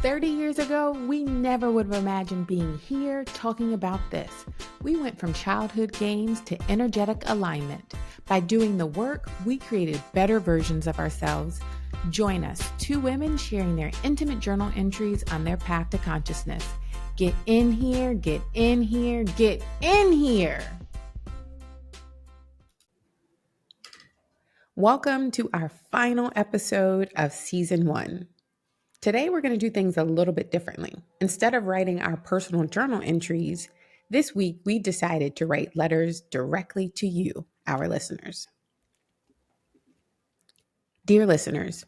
30 years ago, we never would have imagined being here talking about this. We went from childhood games to energetic alignment. By doing the work, we created better versions of ourselves. Join us, two women sharing their intimate journal entries on their path to consciousness. Get in here, get in here, get in here. Welcome to our final episode of Season 1. Today, we're going to do things a little bit differently. Instead of writing our personal journal entries, this week we decided to write letters directly to you, our listeners. Dear listeners,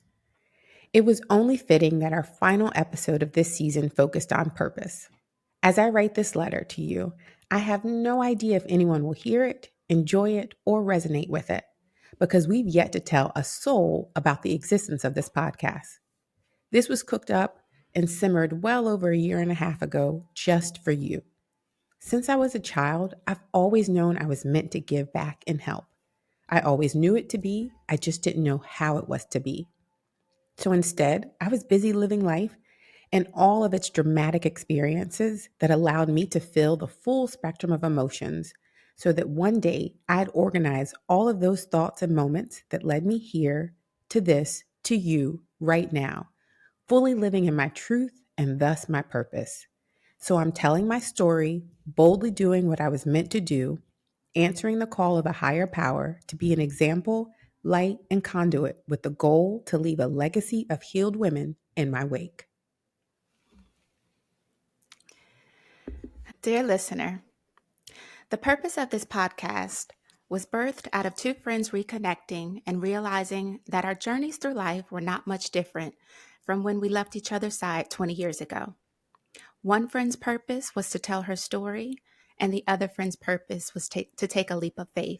it was only fitting that our final episode of this season focused on purpose. As I write this letter to you, I have no idea if anyone will hear it, enjoy it, or resonate with it, because we've yet to tell a soul about the existence of this podcast. This was cooked up and simmered well over a year and a half ago just for you. Since I was a child, I've always known I was meant to give back and help. I always knew it to be, I just didn't know how it was to be. So instead, I was busy living life and all of its dramatic experiences that allowed me to feel the full spectrum of emotions so that one day I'd organize all of those thoughts and moments that led me here to this, to you right now, fully living in my truth and thus my purpose. So I'm telling my story, boldly doing what I was meant to do, answering the call of a higher power to be an example, light, and conduit with the goal to leave a legacy of healed women in my wake. Dear listener, the purpose of this podcast was birthed out of two friends reconnecting and realizing that our journeys through life were not much different from when we left each other's side 20 years ago. One friend's purpose was to tell her story, and the other friend's purpose was to take a leap of faith.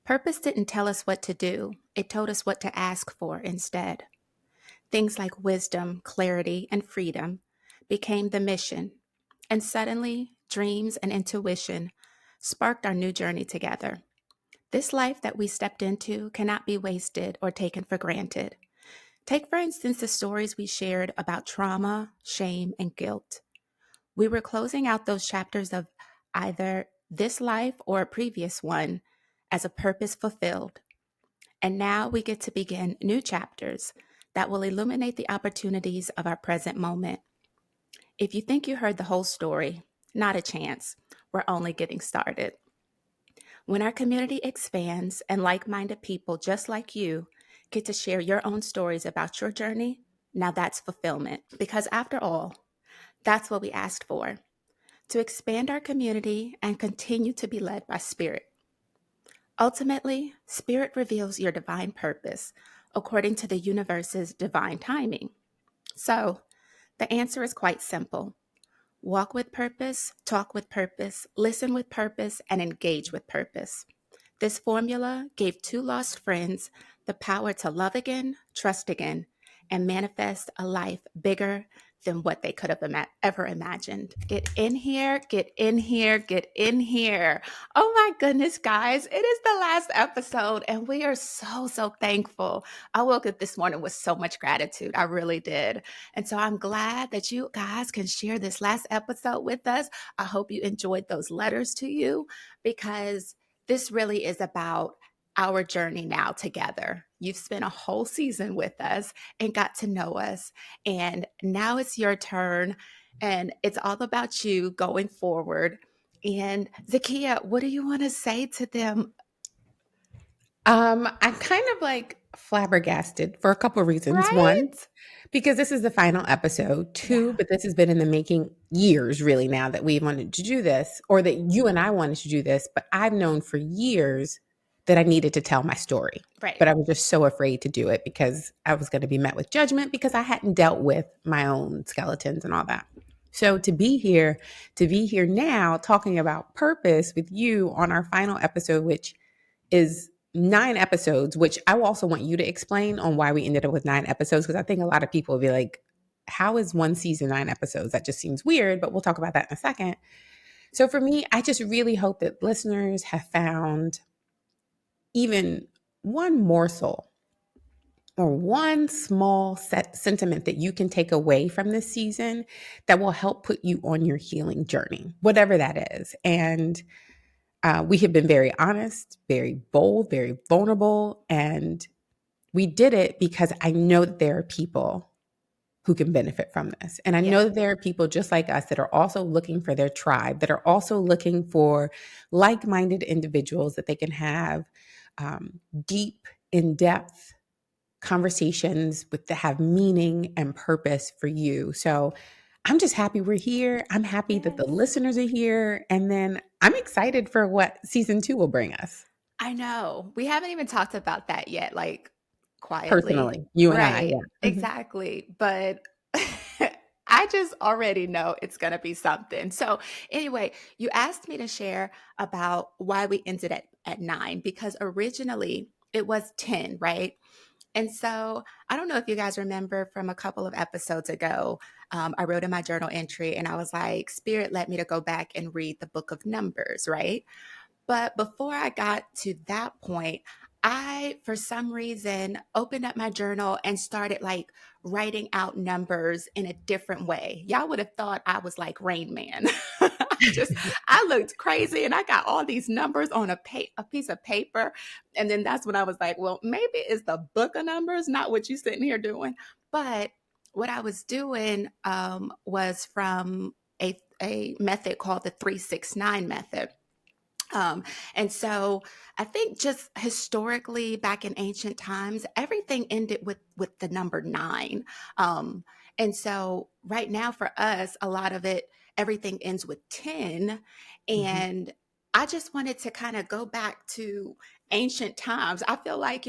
Purpose didn't tell us what to do, it told us what to ask for instead. Things like wisdom, clarity, and freedom became the mission, and suddenly, dreams and intuition sparked our new journey together. This life that we stepped into cannot be wasted or taken for granted. Take, for instance, the stories we shared about trauma, shame, and guilt. We were closing out those chapters of either this life or a previous one as a purpose fulfilled. And now we get to begin new chapters that will illuminate the opportunities of our present moment. If you think you heard the whole story, not a chance. We're only getting started. When our community expands and like-minded people just like you get to share your own stories about your journey, now that's fulfillment. Because after all, that's what we asked for, to expand our community and continue to be led by Spirit. Ultimately, Spirit reveals your divine purpose according to the universe's divine timing. So, the answer is quite simple. Walk with purpose, talk with purpose, listen with purpose, and engage with purpose. This formula gave two lost friends the power to love again, trust again, and manifest a life bigger than what they could have ever imagined. Get in here, get in here, get in here. Oh my goodness, guys, it is the last episode and we are so thankful. I woke up this morning with so much gratitude. I really did. And so I'm glad that you guys can share this last episode with us. I hope you enjoyed those letters to you, because this really is about our journey now together. You've spent a whole season with us and got to know us. And now it's your turn. And it's all about you going forward. And Zakkiya, what do you want to say to them? I'm kind of like flabbergasted for a couple of reasons. Right? One, because this is the final episode. Two, but this has been in the making years really now that we wanted to do this, or that you and I wanted to do this. But I've known for years that I needed to tell my story. Right. But I was just so afraid to do it because I was going to be met with judgment because I hadn't dealt with my own skeletons and all that. So to be here now talking about purpose with you on our final episode, which is 9 episodes, which I also want you to explain on why we ended up with 9 episodes, because I think a lot of people will be like, how is one season 9 episodes? That just seems weird, but we'll talk about that in a second. So for me, I just really hope that listeners have found even one morsel or one small sentiment that you can take away from this season that will help put you on your healing journey, whatever that is. And we have been very honest, very bold, very vulnerable. And we did it because I know that there are people who can benefit from this. And I Yeah. know that there are people just like us that are also looking for their tribe, that are also looking for like minded individuals that they can have deep, in depth conversations with that have meaning and purpose for you. So I'm just happy we're here. I'm happy that the Yes. listeners are here. And then I'm excited for what season 2 will bring us. I know. We haven't even talked about that yet, like quietly. Personally, you and I, Right. yeah. Mhm. Exactly. But I just already know it's going to be something. So, anyway, you asked me to share about why we ended at 9 because originally it was 10, right? And so I don't know if you guys remember from a couple of episodes ago, I wrote in my journal entry and I was like, Spirit led me to go back and read the book of Numbers, right? But before I got to that point, I, for some reason, opened up my journal and started like writing out numbers in a different way. Y'all would have thought I was like Rain Man. I looked crazy and I got all these numbers on a piece of paper. And then that's when I was like, well, maybe it's the book of numbers, not what you sitting here doing. But what I was doing was from a method called the 369 method. Um, and so I think just historically back in ancient times, everything ended with the number 9. Um, and so right now for us, a lot of it, everything ends with 10. Mhm. And I just wanted to kind of go back to ancient times. I feel like,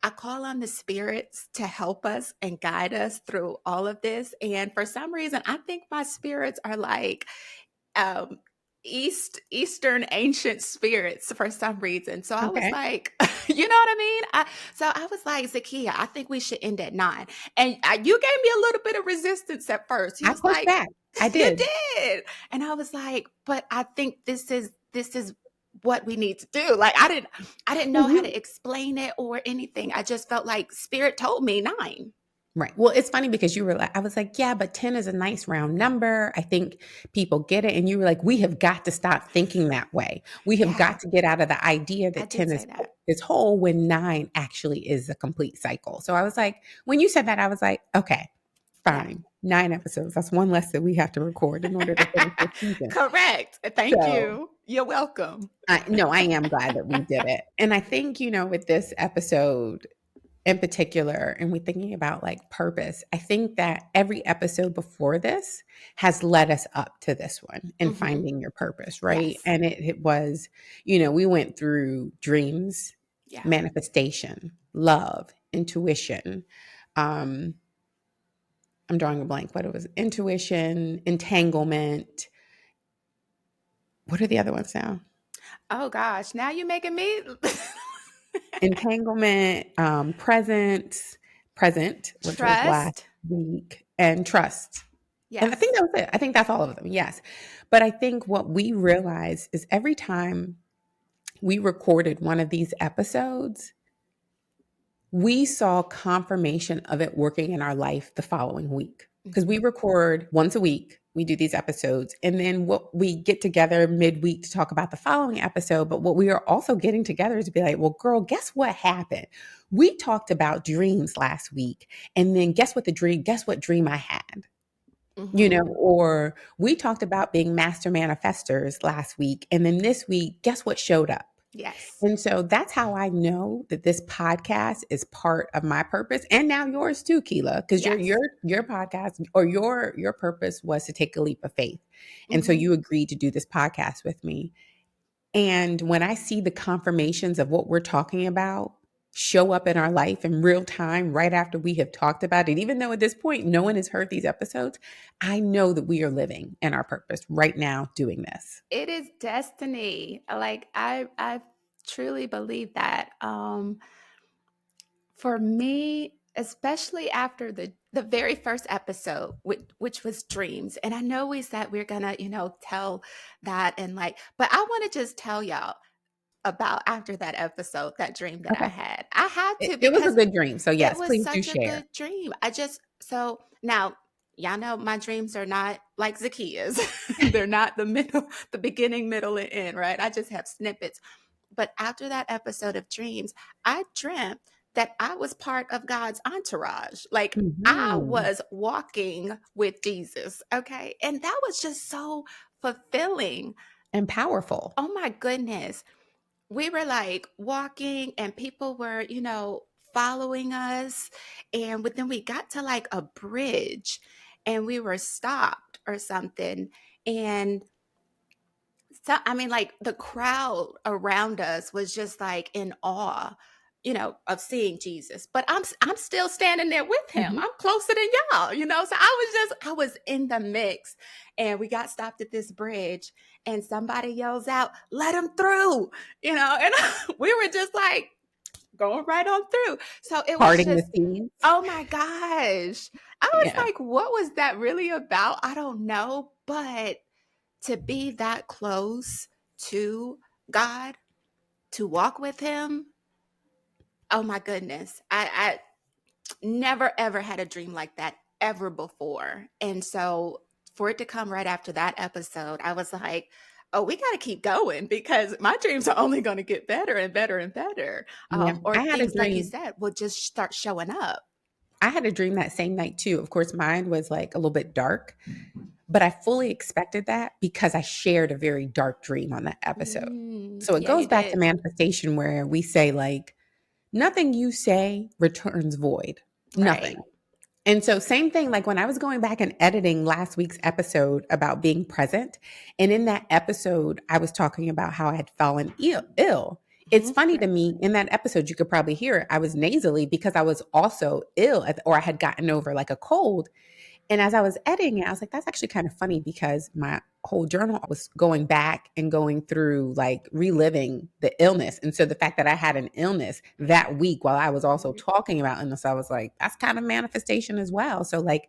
I call on the spirits to help us and guide us through all of this. And for some reason, I think my spirits are like um Eastern ancient spirits for some reason. So I was Okay. like, you know what I mean? So I was like, Zakkiya, I think we should end at 9. And you gave me a little bit of resistance at first. You I was pushed like, back. I you did. did. And I was like, but I think this is what we need to do. Like I didn't Well, know how to explain it or anything. I just felt like spirit told me 9. right. Well, it's funny because you were like, I was like, yeah, but 10 is a nice round number. I think people get it. And you were like, we have got to stop thinking that way. We have Yeah, got to get out of the idea I that did 10 say that. is whole when 9 actually is a complete cycle. So I was like, when you said that, I was like, okay, Yeah. fine. 9 episodes. That's one less that we have to record in order to finish this season. Correct. Thank So you. You're welcome. no, I am glad that we did it. And I think, with this episode, in particular, and we're thinking about like purpose, I think that every episode before this has led us up to this one and Hmm. finding your purpose, right? Yes. And it was, we went through dreams, Yeah. manifestation, love, intuition. Um, I'm drawing a blank. What it was: intuition, entanglement. What are the other ones now? Oh gosh. Now you're making me Entanglement, present, which was last trust. week, and trust. And I think Yes. that was it. I think that's all of them. Yes. But I think what we realized is every time we recorded one of these episodes, we saw confirmation of it working in our life the following week. Because we Hmm. record once a week, we do these episodes, and then what we get together midweek to talk about the following episode. But what we are also getting together is to be like, well, girl, guess what happened? We talked about dreams last week, and then guess what dream I had? Hmm. Or we talked about being master manifestors last week. And then this week, guess what showed up? Yes. And so that's how I know that this podcast is part of my purpose, and now yours too, Keela, because your Yes. your podcast or your purpose was to take a leap of faith. And so Hmm. you agreed to do this podcast with me. And when I see the confirmations of what we're talking about show up in our life in real time right after we have talked about it, even though at this point no one has heard these episodes, I know that we are living in our purpose right now doing this. It is destiny. Like I truly believe that. For me, especially after the very first episode, which was dreams, and I know we said we're gonna, tell that and like, but I want to just tell y'all. about after that episode, that dream that I Okay. had. I had to It was a because good dream. So it yes, was please do such a share. good dream. So now, y'all know my dreams are not like Zakkiya's. They're not the beginning, middle, and end, right? I just have snippets. But after that episode of dreams, I dreamt that I was part of God's entourage. Like I Mhm. was walking with Jesus. Okay. And that was just so fulfilling. And powerful. Oh my goodness. We were like walking and people were, following us. And then we got to like a bridge and we were stopped or something. And so, I mean, like the crowd around us was just like in awe, of seeing Jesus. But I'm still standing there with him. Mhm. I'm closer than y'all, So I was in the mix, and we got stopped at this bridge, and somebody yells out, "Let him through!" And we were just like going right on through. So it was Parting the just, seas. oh my gosh. I was Yeah. like, what was that really about? I don't know, but to be that close to God, to walk with him, oh my goodness. I never ever had a dream like that ever before. And so for it to come right after that episode, I was like, oh, we got to keep going because my dreams are only going to get better and better and better. Yeah. Or I had a things, like you dream. said, will just start showing up. I had a dream that same night too. Of course, mine was like a little bit dark, but I fully expected that because I shared a very dark dream on that episode. So it Yeah, goes you back to did. manifestation where we say, like, nothing you say returns void. Right. Nothing. And so, same thing, like when I was going back and editing last week's episode about being present. And in that episode, I was talking about how I had fallen ill. It's funny to Right. me in that episode, you could probably hear it. I was nasally because I was also ill or I had gotten over like a cold. And as I was editing it, I was like, that's actually kind of funny because my whole journal was going back and going through like reliving the illness. And so the fact that I had an illness that week while I was also talking about illness, I was like, that's kind of manifestation as well. So, like,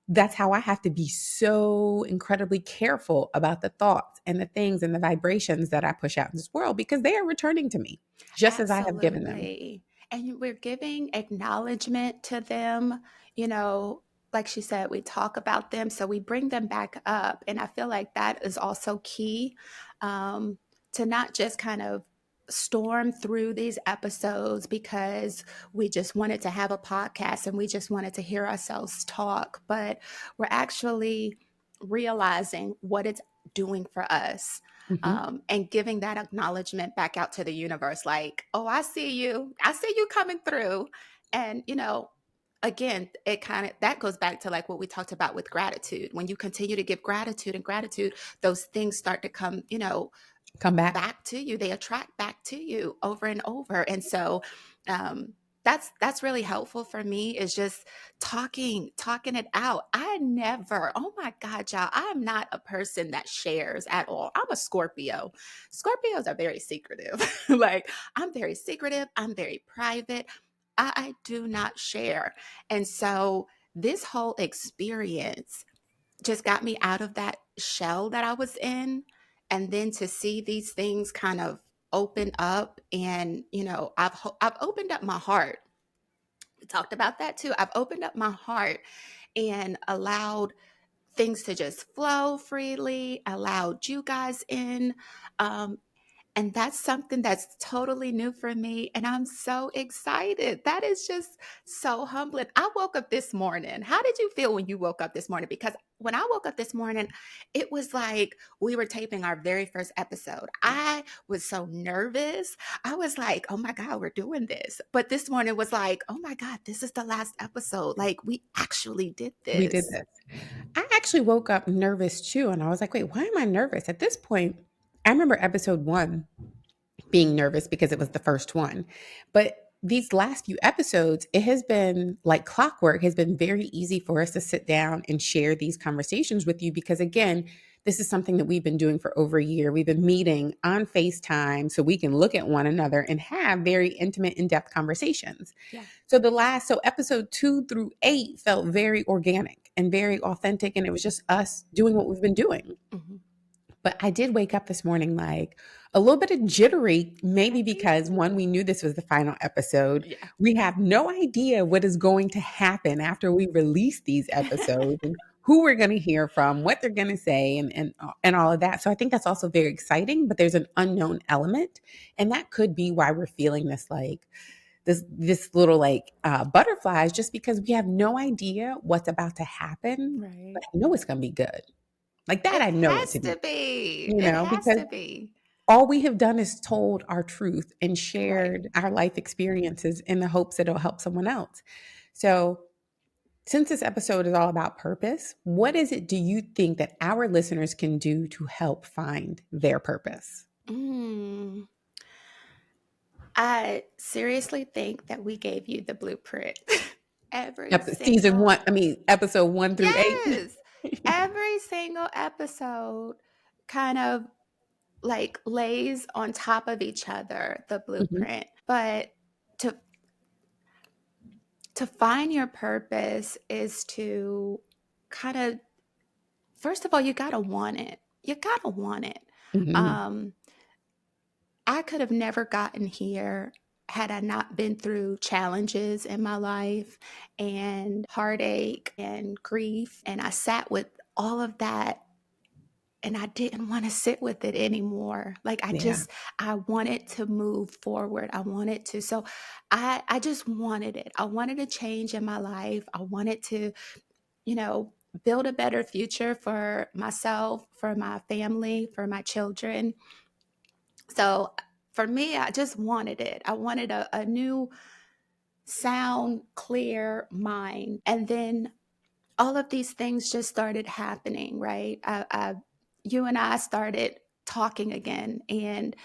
that's how I have to be so incredibly careful about the thoughts and the things and the vibrations that I push out in this world because they are returning to me just as I have given them. Absolutely. And we're giving acknowledgement to them. You know, like she said, we talk about them, so we bring them back up. And I feel like that is also key, um, to not just kind of storm through these episodes because we just wanted to have a podcast and we just wanted to hear ourselves talk, but we're actually realizing what it's doing for us, Mhm. and giving that acknowledgement back out to the universe, like, oh, I see you coming through. And again, it kind of that goes back to like what we talked about with gratitude. When you continue to give gratitude and gratitude, those things start to come, Come back. back to you. They attract back to you over and over. And so, um, that's really helpful for me, is just talking it out. I never, oh my God, y'all, I'm not a person that shares at all. I'm a Scorpio. Scorpios are very secretive. Like, I'm very secretive, I'm very private. I do not share. And so this whole experience just got me out of that shell that I was in. And then to see these things kind of open up, and I've opened up my heart. We talked about that too. I've opened up my heart and allowed things to just flow freely, allowed you guys in. Um, and that's something that's totally new for me. And I'm so excited. That is just so humbling. I woke up this morning. How did you feel when you woke up this morning? Because when I woke up this morning, it was like we were taping our very first episode. I was so nervous. I was like, oh my God, we're doing this. But this morning was like, oh my God, this is the last episode. Like, we actually did We did this. this. I actually woke up nervous too. And I was like, wait, why am I nervous? At this point, I remember episode one being nervous because it was the first one. But these last few episodes, it has been like clockwork, it has been very easy for us to sit down and share these conversations with you because, again, this is something that we've been doing for over a year. We've been meeting on FaceTime so we can look at one another and have very intimate, in depth conversations. Yeah. So episode 2 through 8 felt very organic and very authentic. And it was just us doing what we've been doing. Mhm. But I did wake up this morning like, a little bit of jittery, maybe Right? because one, we knew this was the final episode. Yeah. We have no idea what is going to happen after we release these episodes and who we're going to hear from, what they're going to say, and all of that. So I think that's also very exciting, but there's an unknown element, and that could be why we're feeling this like this little like butterflies, just because we have no idea what's about to happen, Right. but I know it's going to be good. Like that, It I know it has to be, to be. you It know, has because to be. all we have done is told our truth and Right. shared our life experiences in the hopes that it'll help someone else. So, since this episode is all about purpose, what is it do you think that our listeners can do to help find their purpose? Mm. I seriously think that we gave you the blueprint. Every Season single, one, I mean, episode 1 through 8. yes, every single episode kind of like lays on top of each other, the Mhm, blueprint. But to to find your purpose is to kind of, first of all, you got to want it. You got to want it. mhm. Um, I could have never gotten here had I not been through challenges in my life and heartache and grief. And I sat with all of that and I didn't want to sit with it anymore. Like Yeah, I wanted to move forward. I wanted to. So I just wanted it. I wanted a change in my life. I wanted to, you know, build a better future for myself, for my family, for my children. So for me, I just wanted it. I wanted a new, sound, clear mind. And then all of these things just started happening, right? You and I started talking again. And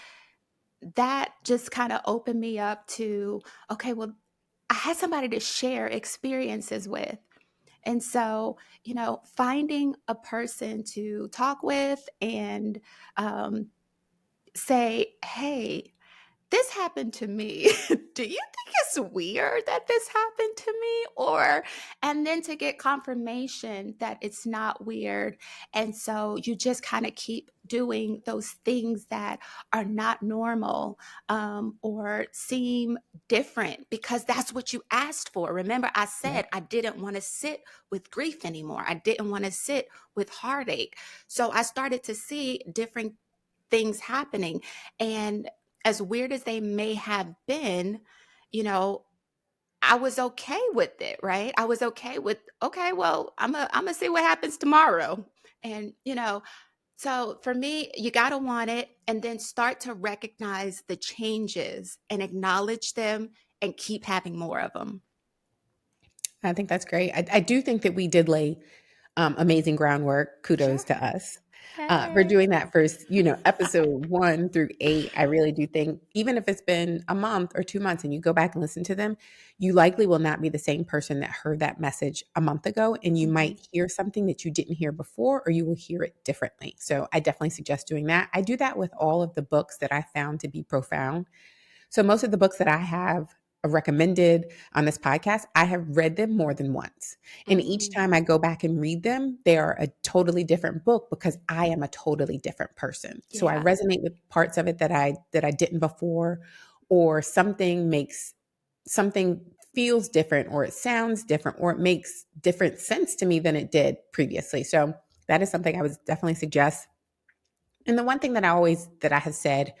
that just kind of opened me up to, okay, well, I had somebody to share experiences with. And so, finding a person to talk with and um, say, hey, this happened to me. Do you think it's weird that this happened to me? And then to get confirmation that it's not weird. And so you just kind of keep doing those things that are not normal, or seem different because that's what you asked for. Remember, I yeah. said I didn't want to sit with grief anymore. I didn't want to sit with heartache. So I started to see different things happening. And as weird as they may have been, you know, I was okay with it, right? I was okay with, okay, well, I'm gonna see what happens tomorrow. And, so for me, you got to want it and then start to recognize the changes and acknowledge them and keep having more of them. I think that's great. I do think that we did lay amazing groundwork. Kudos Sure. to us for Hey. doing that first, episode 1 through 8. I really do think, even if it's been a month or 2 months and you go back and listen to them, you likely will not be the same person that heard that message a month ago. And you Hmm. might hear something that you didn't hear before, or you will hear it differently. So I definitely suggest doing that. I do that with all of the books that I found to be profound. So most of the books that I have recommended on this podcast, I have read them more than once. And each Hmm. time I go back and read them, they are a totally different book because I am a totally different person. So I Yeah. resonate with parts of it that I didn't before, or something feels different, or it sounds different, or it makes different sense to me than it did previously. So that is something I would definitely suggest. And the one thing that I have said,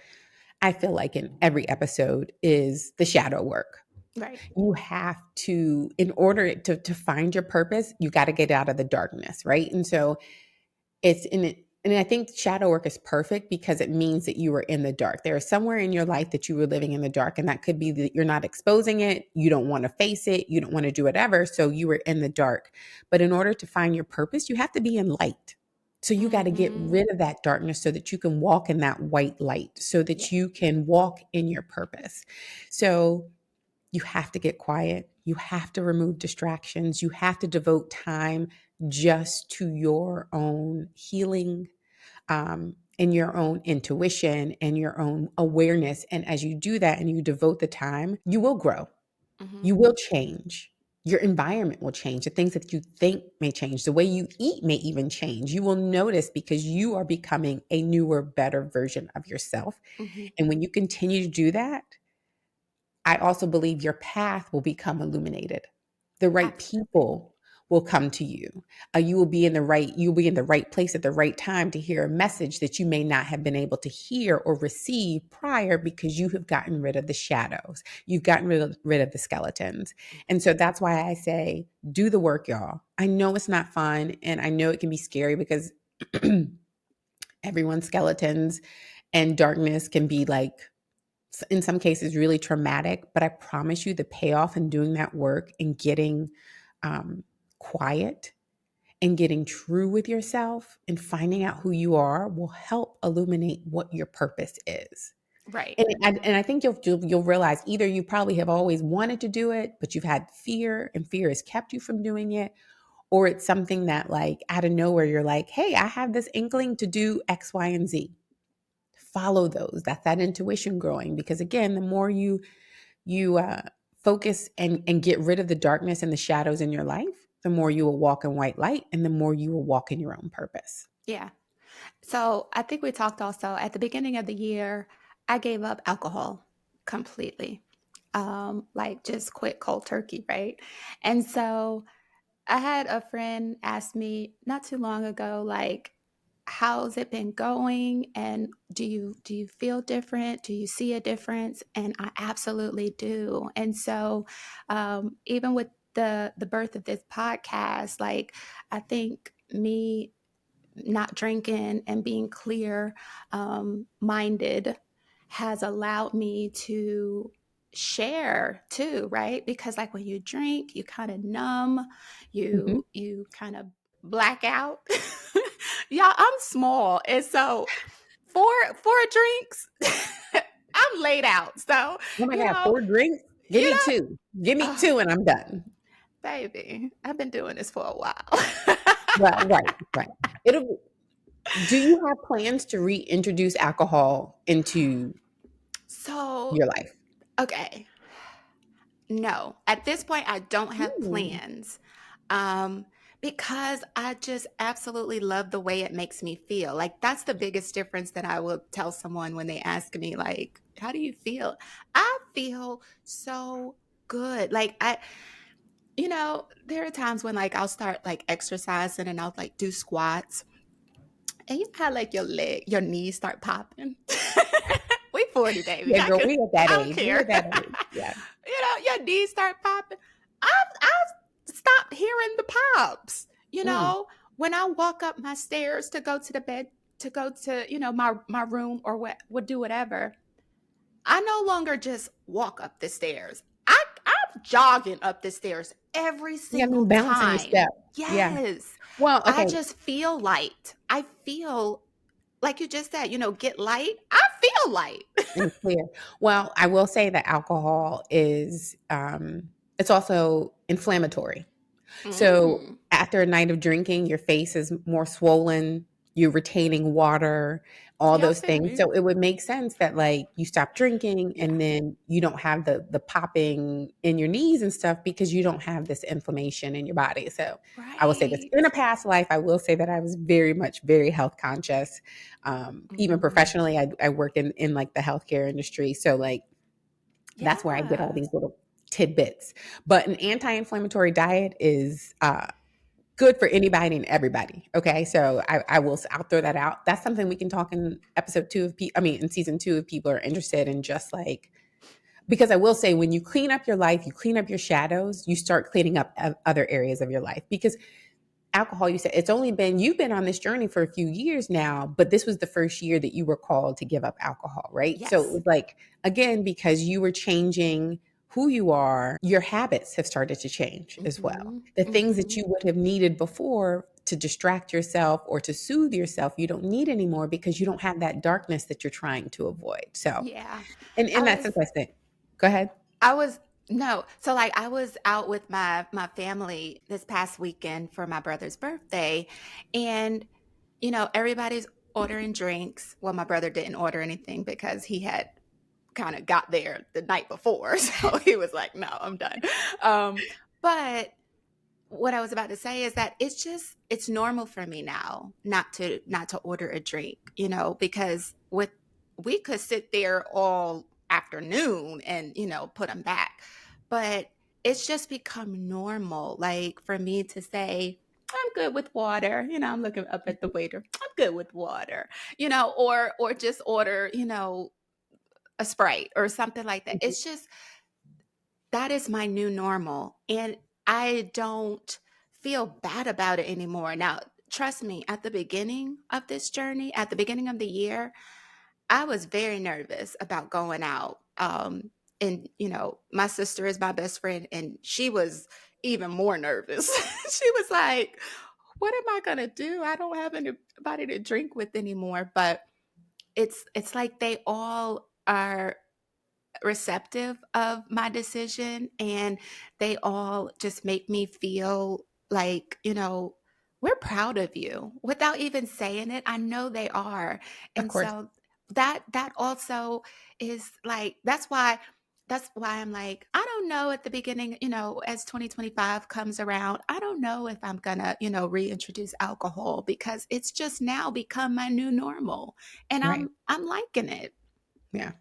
I feel like in every episode, is the shadow work. Right. You have to, in order to find your purpose, you got to get out of the darkness, right? And so it's in it. And I think shadow work is perfect because it means that you were in the dark. There is somewhere in your life that you were living in the dark. And that could be that you're not exposing it. You don't want to face it. You don't want to do whatever. So you were in the dark. But in order to find your purpose, you have to be in light. So you got to get Hmm. rid of that darkness so that you can walk in that white light, so Yeah. that you can walk in your purpose. So you have to get quiet. You have to remove distractions. You have to devote time just to your own healing, and your own intuition and your own awareness. And as you do that and you devote the time, you will grow. Hmm. You will change. Your environment will change. The things that you think may change. The way you eat may even change. You will notice because you are becoming a newer, better version of yourself. Mm-hmm. And when you continue to do that, I also believe your path will become illuminated. The right Absolutely. people will come to you. You'll be in the right place at the right time to hear a message that you may not have been able to hear or receive prior because you have gotten rid of the shadows. You've gotten rid of the skeletons. And so that's why I say, do the work, y'all. I know it's not fun and I know it can be scary because everyone's skeletons and darkness can be like in some cases really traumatic, but I promise you the payoff in doing that work and getting um, quiet and getting true with yourself and finding out who you are will help illuminate what your purpose is. Right. And I think you'll realize either you probably have always wanted to do it, but you've had fear and fear has kept you from doing it, or it's something that like out of nowhere you're like, hey, I have this inkling to do X, Y, and Z. Follow those. That's that intuition growing because again, the more you focus and get rid of the darkness and the shadows in your life, the more you will walk in white light and the more you will walk in your own purpose. Yeah. So I think we talked also at the beginning of the year, I gave up alcohol completely. Like just quit cold turkey, right? And so I had a friend ask me not too long ago, like, how's it been going? And do you feel different? Do you see a difference? And I absolutely do. And so even with the birth of this podcast, like I think me not drinking and being clear minded has allowed me to share too, right? Because like when you drink, you kind of numb, Mhm. you kind of black out. Yeah, I'm small, and so four drinks, I'm laid out. So Oh my you God, know, 4 drinks? Give you me know, two. Give me oh, two and I'm done. baby, I've been doing this for a while. Well, right, right. It'll Do you have plans to reintroduce alcohol into So your life? okay. No, at this point, I don't have Mm. plans um, because I just absolutely love the way it makes me feel. Like, that's the biggest difference that I will tell someone when they ask me, like, how do you feel? I feel so good. Like, there are times when, like, I'll start, like, exercising and I'll, like, do squats. And you know how, like, your knees start popping? We 40, baby. Yeah, girl, we at that I don't age. We care. at that age. Yeah. Your knees start popping. I've stopped hearing the pops. Mm. When I walk up my stairs to go to the bed, to go to, my room or what would do whatever, I no longer just walk up the stairs. I'm jogging up the stairs every You got no single balance in your time. step. Yeah. Yes. Well, I okay. just feel light. I feel like you just said, get light. I feel light. And clear. Well, I will say that alcohol is it's also inflammatory. So Mm. after a night of drinking, your face is more swollen, you're retaining water, all Yeah, I those feel things. you. So it would make sense that like you stop drinking Yeah. and then you don't have the popping in your knees and stuff because you don't have this inflammation in your body. So I will say this Right. in a past life, I will say that I was very much very health conscious. Even Mhm. professionally, I work in like the healthcare industry. So like that's where I get all Yeah. these little tidbits. But an anti-inflammatory diet is good for anybody and everybody. Okay, so I'll throw that out. That's something we can talk in episode two of in season two if people are interested in just like because I will say when you clean up your life, you clean up your shadows, you start cleaning up other areas of your life because alcohol, you said you've been on this journey for a few years now, but this was the first year that you were called to give up alcohol, right? So it Yes. was like, again, because you were changing who you are, your habits have started to change as well. Mhm. The things that Mhm. you would have needed before to distract yourself or to soothe yourself, you don't need anymore because you don't have that darkness that you're trying to avoid. So, Yeah. and in I that sense, was I think, go ahead. I was no. So like I was out with my family this past weekend for my brother's birthday, and everybody's ordering drinks. Well, my brother didn't order anything because he had kind of got there the night before. So he was like, no, I'm done. But what I was about to say is that it's normal for me now not to order a drink, because with we could sit there all afternoon and, put them back. But it's just become normal, like for me to say, I'm good with water. I'm looking up at the waiter. I'm good with water, or just order, a Sprite or something like that. Mhm. It's just that is my new normal. And I don't feel bad about it anymore. Now, trust me, at the beginning of this journey, at the beginning of the year, I was very nervous about going out. And, my sister is my best friend, and she was even more nervous. She was like, what am I going to do? I don't have anybody to drink with anymore. But it's like they all are receptive of my decision, and they all just make me feel like, we're proud of you without even saying it. I know they are. Of And course. so that also is like, that's why I'm like, I don't know, at the beginning, as 2025 comes around, I don't know if I'm gonna, reintroduce alcohol, because it's just now become my new normal, and Right. I'm liking it. Yeah.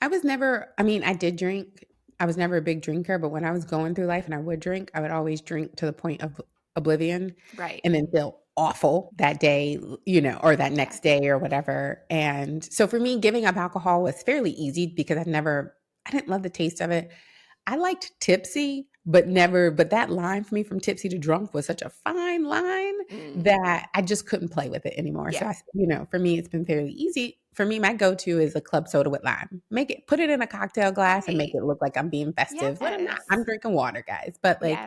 I was never, I mean, I did drink. I was never a big drinker, but when I was going through life and I would drink, I would always drink to the point of oblivion Right. and then feel awful that day, or that next Yes. day or whatever. And so for me, giving up alcohol was fairly easy because I didn't love the taste of it. I liked tipsy, but that line for me from tipsy to drunk was such a fine line Mm, that I just couldn't play with it anymore. So yeah. for me, it's been fairly easy. For me, my go-to is a club soda with lime. Put it in a cocktail glass and make Right. it look like I'm being festive when I'm not. I'm Yes. drinking water, guys. But like,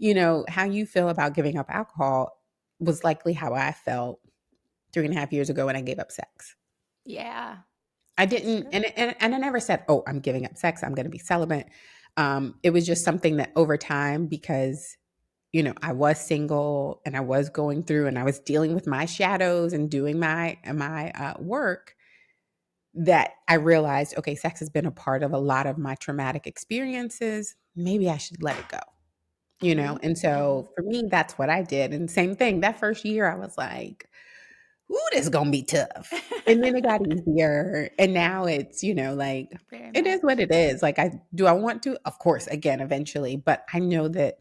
Yes. how you feel about giving up alcohol was likely how I felt 3.5 years ago when I gave up sex. Yeah. I That's didn't, true. and I never said, "Oh, I'm giving up sex. I'm going to be celibate." It was just something that over time, because I was single and I was going through and I was dealing with my shadows and doing my work, that I realized, okay, sex has been a part of a lot of my traumatic experiences. Maybe I should let it go. Hmm. And Hmm. so for me, that's what I did. And same thing, that first year, I was like, ooh, this is gonna be tough. And then it got easier. And now it's, like, Very it is what much. it is. Like, I want to? Of course, again, eventually. But I know that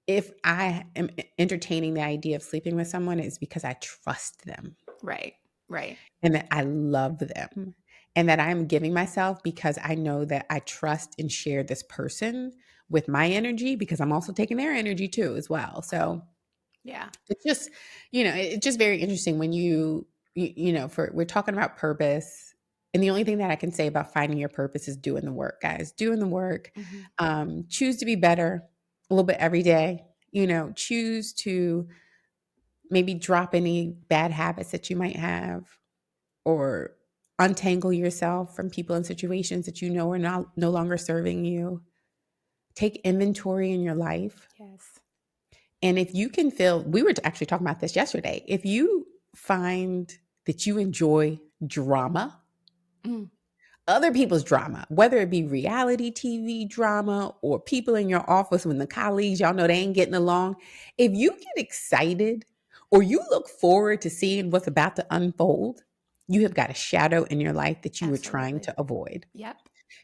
if I am entertaining the idea of sleeping with someone, it's because I trust them Right. Right. and that I love them and that I'm giving myself because I know that I trust and share this person with my energy, because I'm also taking their energy too as well. So Yeah. it's just, it's just very interesting when for we're talking about purpose. And the only thing that I can say about finding your purpose is doing the work, guys. Doing the work. Hmm. Choose to be better a little bit every day. Choose to maybe drop any bad habits that you might have, or untangle yourself from people and situations that are no longer serving you. Take inventory in your life. Yes. And if you can feel, we were actually talking about this yesterday. If you find that you enjoy drama, Mm. other people's drama, whether it be reality TV drama or people in your office when the colleagues, y'all know they ain't getting along. If you get excited or you look forward to seeing what's about to unfold, you have got a shadow in your life that you were trying Absolutely. to avoid. Yep.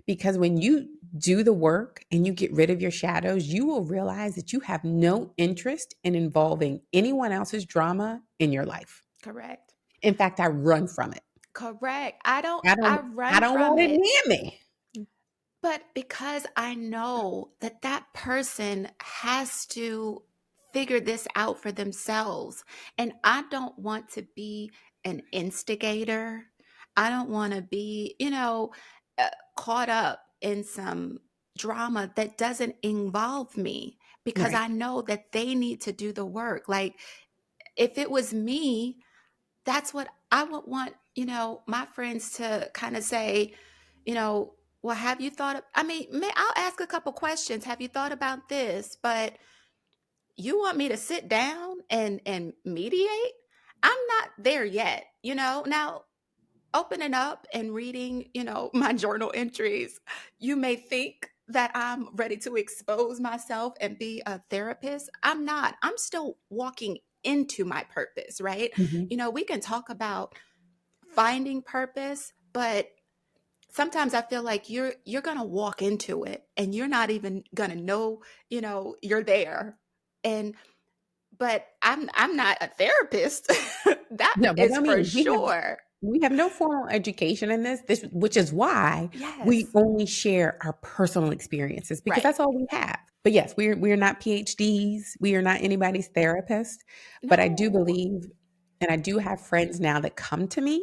Because when you do the work and you get rid of your shadows, you will realize that you have no interest in involving anyone else's drama in your life. Correct. In fact, I run from it. Correct. I don't I I run don't from want it it. near me. But because I know that that person has to figure this out for themselves, and I don't want to be an instigator. I don't want to be, caught up in some drama that doesn't involve me, because Right. I know that they need to do the work. Like, if it was me, that's what I would want, my friends to kind of say, well, have you thought of, I mean, I'll ask a couple questions. Have you thought about this? But you want me to sit down and mediate? I'm not there yet, Now, opening up and reading, my journal entries, you may think that I'm ready to expose myself and be a therapist. I'm not. I'm still walking into my purpose, right? Mhm. We can talk about finding purpose, but sometimes I feel like you're going to walk into it and you're not even going to know, you're there. And but I'm not a therapist. That No, by is no for means. sure. We have no formal education in this, which is why we Yes. only share our personal experiences because Right. that's all we have. But yes, we're not PhDs. We are not anybody's therapist. But I do No. believe, and I do have friends now that come to me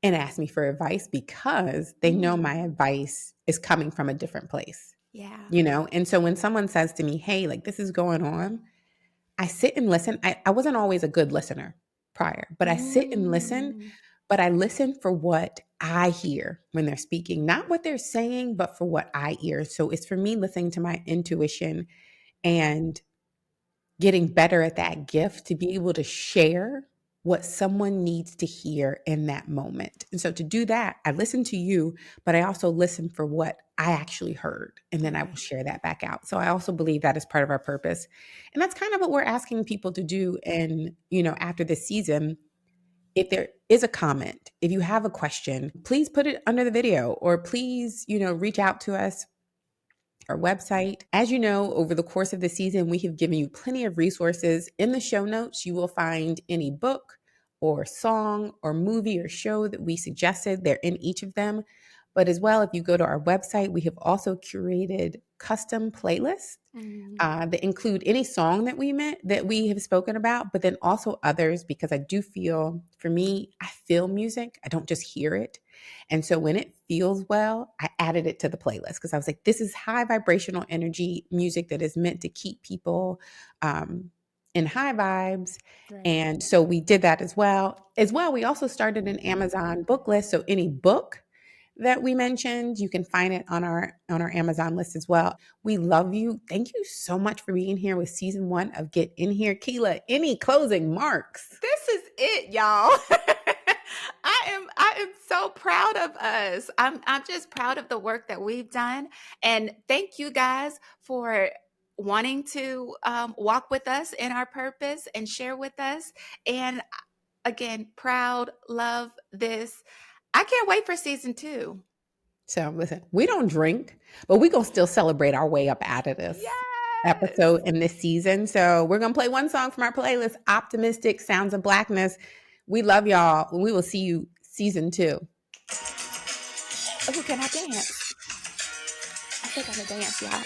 and ask me for advice because they know my Mm, advice is coming from a different place, yeah. you know? And so when someone says to me, hey, like this is going on, I sit and listen. I wasn't always a good listener prior, but I sit and listen, Mm, but I listen for what I hear when they're speaking, not what they're saying, but for what I hear. So it's for me listening to my intuition and getting better at that gift to be able to share what someone needs to hear in that moment. And so to do that, I listen to you, but I also listen for what I actually heard, and then I will right. share that back out. So I also believe that is part of our purpose. And that's kind of what we're asking people to do. And, after this season, if there is a comment, if you have a question, please put it under the video or please, reach out to us, our website. As you know, over the course of the season, we have given you plenty of resources. In the show notes, you will find any book or song or movie or show that we suggested. They're in each of them. But as well, if you go to our website, we have also curated custom playlists Mm, that include any song that we have spoken about, but then also others, because I do feel, for me, I feel music. I don't just hear it. And so when it feels well, I added it to the playlist because I was like, this is high vibrational energy music that is meant to keep people in high vibes. right. And so we did that as well. We also started an Amazon book list. So any book that we mentioned, you can find it on our Amazon list as well. We love you. Thank you so much for being here with season 1 of Get In Here. Keila, any closing marks? This is it, y'all. I am so proud of us. I'm just proud of the work that we've done, and thank you guys for wanting to walk with us in our purpose and share with us. And again, proud, love this. I can't wait for season 2. So listen, we don't drink, but we gonna still celebrate our way up out of this Yes. episode in this season. So we're gonna play one song from our playlist, Optimistic Sounds of Blackness. We love y'all. We will see you season 2. Oh, can I dance? I think I'm gonna dance, y'all.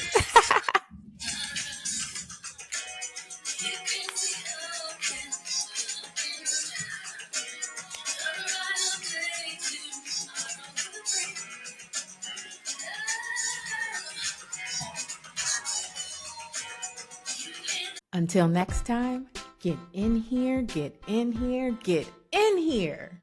Until next time, get in here, get in here, get in here.